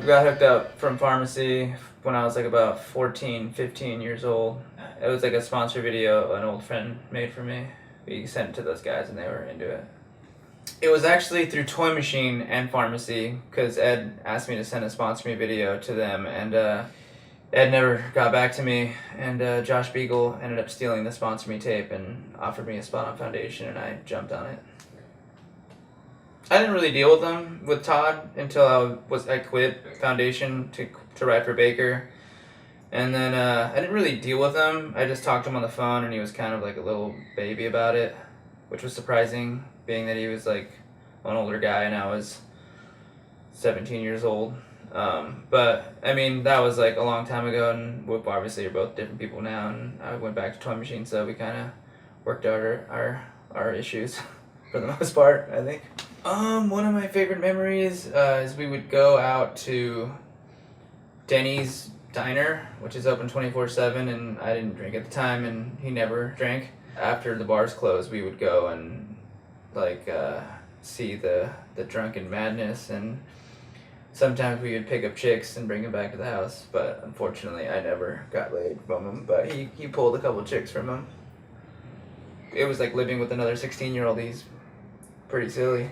got hooked up from pharmacy when I was like about 14, 15 years old. It was like a sponsor video an old friend made for me. We sent it to those guys and they were into it. It was actually through Toy Machine and pharmacy because Ed asked me to send a sponsor me video to them, and Ed never got back to me, and Josh Beagle ended up stealing the sponsor me tape and offered me a spot on Foundation, and I jumped on it. I didn't really deal with Todd until I quit Foundation to ride for Baker, and then I didn't really deal with him. I just talked to him on the phone, and he was kind of like a little baby about it, which was surprising, being that he was like an older guy and I was 17 years old. But I mean, that was like a long time ago, and we obviously are both different people now, and I went back to Toy Machine, so we kind of worked out our issues for the most part, I think. One of my favorite memories is we would go out to Denny's Diner, which is open 24/7, and I didn't drink at the time, and he never drank. After the bars closed, we would go and like see the drunken madness, and sometimes we would pick up chicks and bring them back to the house, but unfortunately I never got laid from him, but he pulled a couple chicks from him. It was like living with another 16-year-old. He's pretty silly.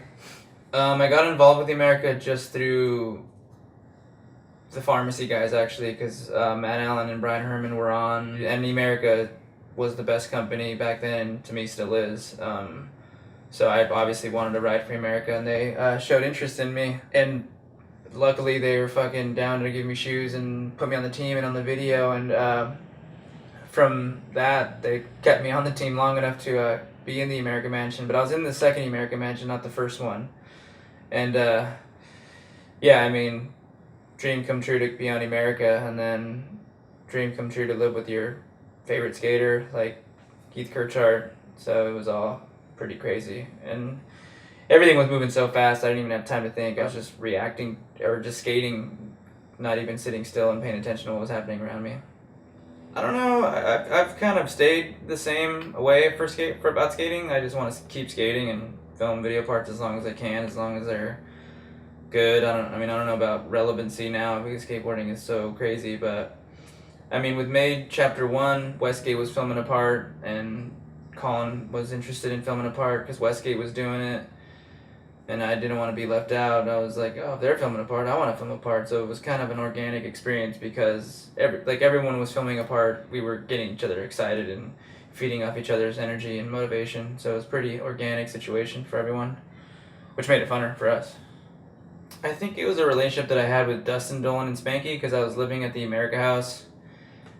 I got involved with the Emerica just through the pharmacy guys, actually, because Matt Allen and Brian Herman were on, and the Emerica was the best company back then, to me still is. So I obviously wanted to ride for Emerica, and they showed interest in me, and luckily they were fucking down to give me shoes and put me on the team and on the video, and from that they kept me on the team long enough to be in the Emerica Mansion. But I was in the second Emerica Mansion, not the first one. And yeah, I mean, dream come true to be on Emerica, and then dream come true to live with your favorite skater like Keith Kirchart. So it was all pretty crazy, and everything was moving so fast I didn't even have time to think. I was just reacting or just skating, not even sitting still and paying attention to what was happening around me. I don't know. I've kind of stayed the same way for about skating. I just want to keep skating and film video parts as long as I can, as long as they're good. I don't know about relevancy now because skateboarding is so crazy, but I mean, with Made Chapter 1, Westgate was filming a part, and Colin was interested in filming a part because Westgate was doing it, and I didn't want to be left out. I was like, oh, if they're filming a part, I want to film a part. So it was kind of an organic experience because everyone was filming a part. We were getting each other excited and feeding off each other's energy and motivation. So it was a pretty organic situation for everyone, which made it funner for us. I think it was a relationship that I had with Dustin, Dolan, and Spanky because I was living at the Emerica house,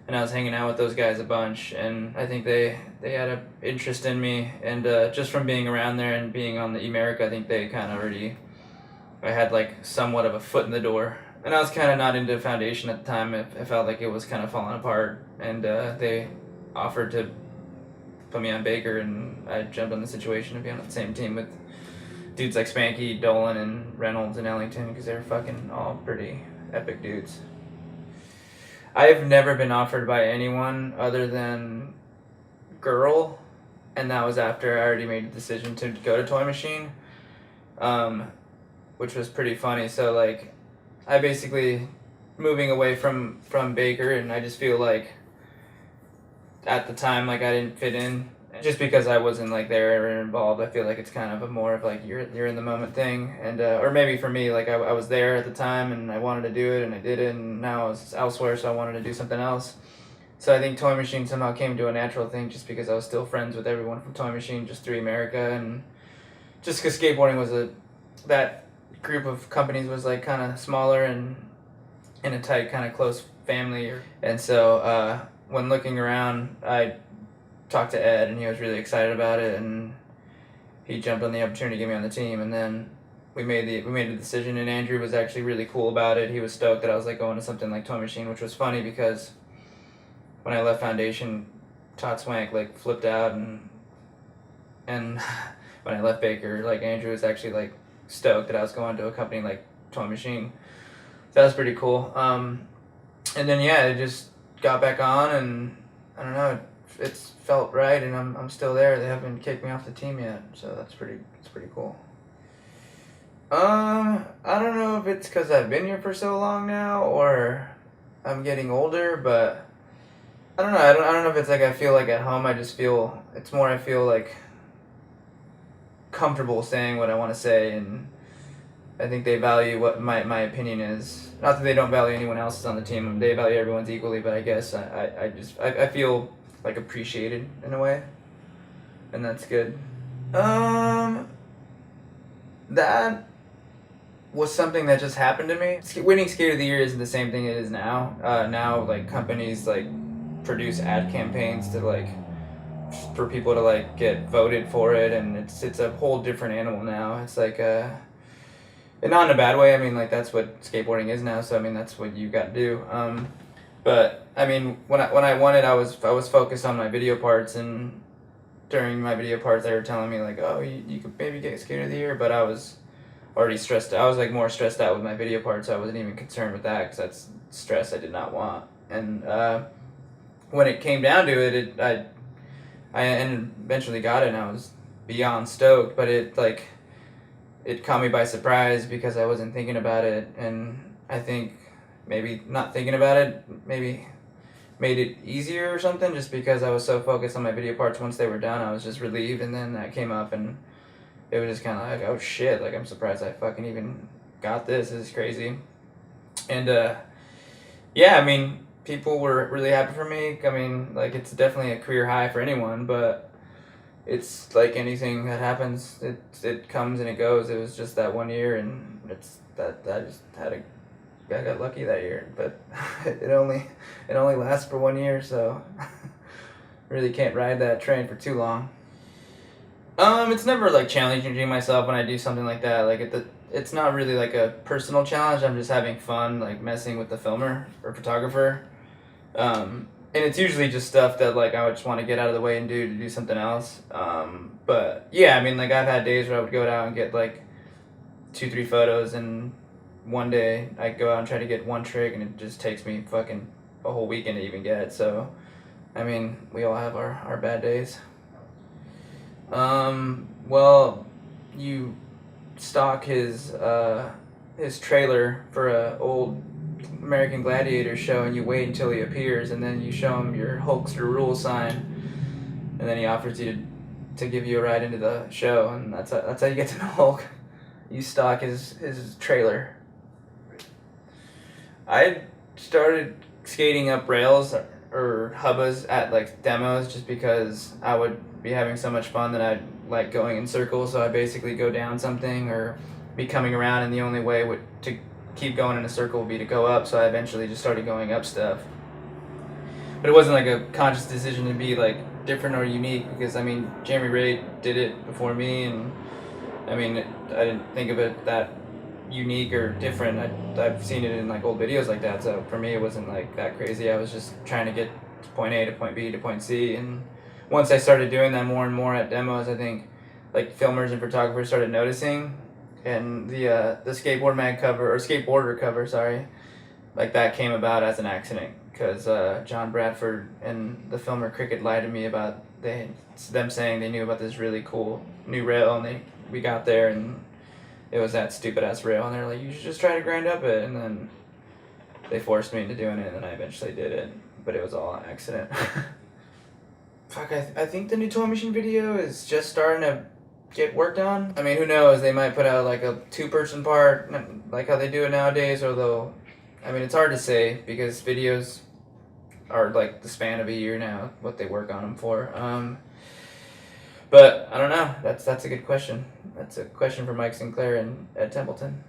and I was hanging out with those guys a bunch, and I think they had an interest in me, and just from being around there and being on the Emerica, I think they kind of I had like somewhat of a foot in the door. And I was kind of not into Foundation at the time. It felt like it was kind of falling apart, and they offered to put me on Baker, and I jumped on the situation to be on the same team with dudes like Spanky, Dolan, and Reynolds and Ellington, because they were fucking all pretty epic dudes. I've never been offered by anyone other than Girl, and that was after I already made the decision to go to Toy Machine, which was pretty funny. So like, I basically moving away from Baker, and I just feel like at the time like I didn't fit in. Just because I wasn't like there or involved, I feel like it's kind of a more of like you're in the moment thing, and or maybe for me, like I was there at the time and I wanted to do it and I did it, and now I was elsewhere, so I wanted to do something else. So I think Toy Machine somehow came to a natural thing, just because I was still friends with everyone from Toy Machine just through Emerica, and just because skateboarding was that group of companies was like kind of smaller and in a tight kind of close family, and so when looking around, I talked to Ed, and he was really excited about it, and he jumped on the opportunity to get me on the team, and then we made the decision, and Andrew was actually really cool about it. He was stoked that I was like going to something like Toy Machine, which was funny because when I left Foundation, Todd Swank like flipped out, and when I left Baker, like Andrew was actually like stoked that I was going to a company like Toy Machine. So that was pretty cool. And then yeah, it just got back on, and I don't know, it's felt right, and I'm still there. They haven't kicked me off the team yet, so it's pretty cool. I don't know if it's because I've been here for so long now or I'm getting older, but I don't know. I don't know if it's like I feel like at home. I just feel it's more. I feel like comfortable saying what I want to say, and I think they value what my opinion is. Not that they don't value anyone else's on the team. They value everyone's equally, but I guess I feel like appreciated in a way, and that's good. That was something that just happened to me. Winning Skater of the Year isn't the same thing it is now. Now like companies like produce ad campaigns to like for people to like get voted for it, and it's a whole different animal now. It's like and not in a bad way. I mean, like that's what skateboarding is now. So I mean, that's what you got to do. But I mean, when I won it, I was focused on my video parts, and during my video parts, they were telling me like, oh, you could maybe get Skater of the Year, but I was already stressed out. I was like more stressed out with my video parts. I wasn't even concerned with that because that's stress I did not want. And when it came down to it, I eventually got it, and I was beyond stoked. But it caught me by surprise because I wasn't thinking about it, and I think maybe not thinking about it maybe made it easier or something. Just because I was so focused on my video parts, once they were done, I was just relieved, and then that came up and. It was just kind of like, oh shit, like I'm surprised I fucking even got this. This is crazy. And yeah, I mean, people were really happy for me. I mean, like it's definitely a career high for anyone, but it's like anything that happens, it comes and it goes. It was just that 1 year, and it's that I just I got lucky that year, but it only lasts for 1 year, so really can't ride that train for too long. It's never like challenging myself when I do something like that. Like it's not really like a personal challenge. I'm just having fun, like messing with the filmer or photographer. And it's usually just stuff that like I would just want to get out of the way and to do something else. But yeah, I mean, like I've had days where I would go out and get like 2-3 photos, and one day I go out and try to get one trick, and it just takes me fucking a whole weekend to even get it. So, I mean, we all have our bad days. Well, you stock his trailer for a old American Gladiator show, and you wait until he appears, and then you show him your Hulkster rule sign, and then he offers you to give you a ride into the show, and that's how you get to know Hulk. You stock his trailer. I started skating up rails or hubbas at like demos just because I would be having so much fun that I'd like going in circles. So I basically go down something or be coming around, and the only way to keep going in a circle would be to go up. So I eventually just started going up stuff. But it wasn't like a conscious decision to be like different or unique, because I mean Jeremy Ray did it before me, and I mean I didn't think of it that unique or different. I've seen it in like old videos like that, so for me it wasn't like that crazy. I was just trying to get to point A to point B to point C, and once I started doing that more and more at demos, I think like filmers and photographers started noticing, and the skateboard mag cover or skateboarder cover, sorry, like that came about as an accident because John Bradford and the filmer Cricket lied to me about them saying they knew about this really cool new rail, and we got there and it was that stupid ass rail, and they're like, you should just try to grind up it, and then they forced me into doing it, and then I eventually did it, but it was all an accident. Fuck, I think the new Toy Machine video is just starting to get worked on. I mean, who knows, they might put out like a 2-person part, like how they do it nowadays, or I mean, it's hard to say, because videos are like the span of a year now, what they work on them for. But I don't know. That's a good question. That's a question for Mike Sinclair and Ed Templeton.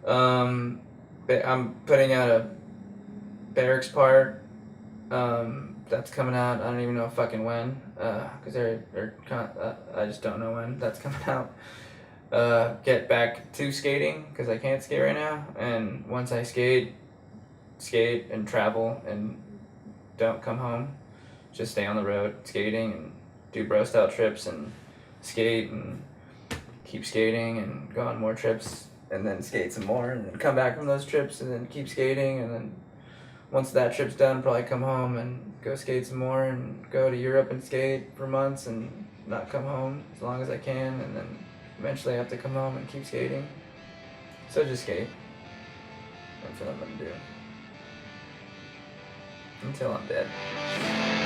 I'm putting out a barracks part. That's coming out. I don't even know fucking when. Cause I just don't know when that's coming out. Get back to skating, cause I can't skate right now. And once I skate and travel and don't come home, just stay on the road skating and do bro style trips and skate and keep skating and go on more trips and then skate some more and then come back from those trips and then keep skating, and then once that trip's done, probably come home and go skate some more and go to Europe and skate for months and not come home as long as I can, and then eventually have to come home and keep skating. So just skate. That's what I'm gonna do. Until I'm dead.